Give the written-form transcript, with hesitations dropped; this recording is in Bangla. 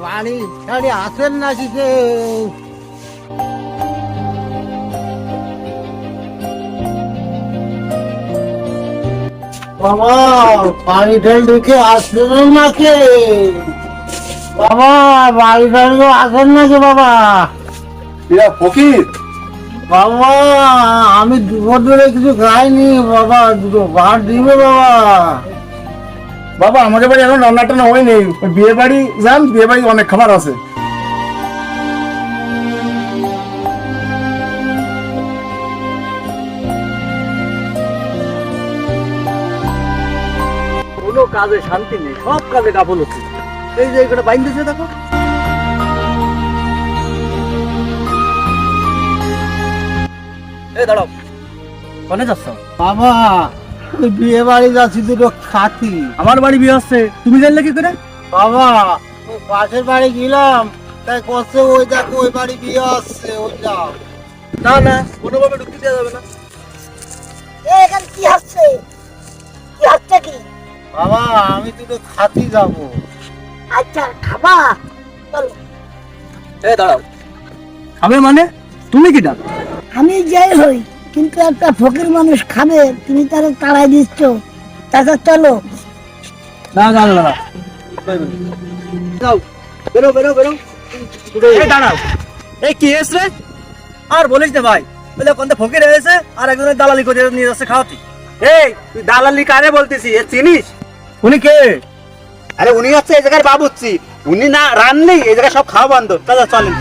বাড়ি টাড়ি আসেন নাকি কেউ? বাবা বাড়ি টাড়ি ঢুকে আসবেন নাকি? বাবা বাড়ি টাড়ি আসেন নাকি বাবা? ফকির বাবা আমি দুপুর ধরে কিছু খাইনি বাবা, দুটো ভাত দিবে বাবা। বাবা আমাদের বাড়ি এখন রান্না টান্না হয়নি, বিয়ে বাড়ি যান, বিয়ে বাড়ি অনেক খাবার আছে। কোনো কাজে শান্তি নেই, সব কাজে গাফলতি। এই যে এখানে বাইন্দেছে দেখো। এই দাঁড়াও, কোনে যাচ্ছ? বাবা ওই বিয়ে বাড়ি যাচ্ছি, দুটো খাতি। আমার বাড়ি বিয়ে হচ্ছে, তুমি জানলে কি করে? বাবা ওই পাশের বাড়ি গেলাম, তাই কষ্ট ওই দেখো ওই বাড়ি বিয়ে আসছে, ওই যাও। না না, কোনোভাবে ঢুকতে দেওয়া যাবে না। এখানে কি হচ্ছে? কি হচ্ছে কি? বাবা আমি দুটো খাতি যাবো। আচ্ছা খাবা, চলো। এই দাঁড়াও, খাবে মানে? তুমি কি ডাক? আমি যাই হই, কিন্তু একটা ফকির মানুষ খাবে, তুমি তারা তাড়াই দিচ্ছ। তাছাড়া চলো। না না না, যাও, বেরো বেরো বেরো। এই দাঁড়াও, এই কি এস রে? আর বলিস না ভাই, বলে কোনটা ফকির হয়েছে আর একজনের দালালি করে নিয়ে যাচ্ছে খাওয়াতি। এই তুই দালালি কারে বলতেছি, এ চিনিস? উনি কে? আরে উনি হচ্ছে এই জায়গার বাবুচ্চি, উনি না রানলি এই জায়গায় সব খাওয়া বন্ধ। চলো চলেন।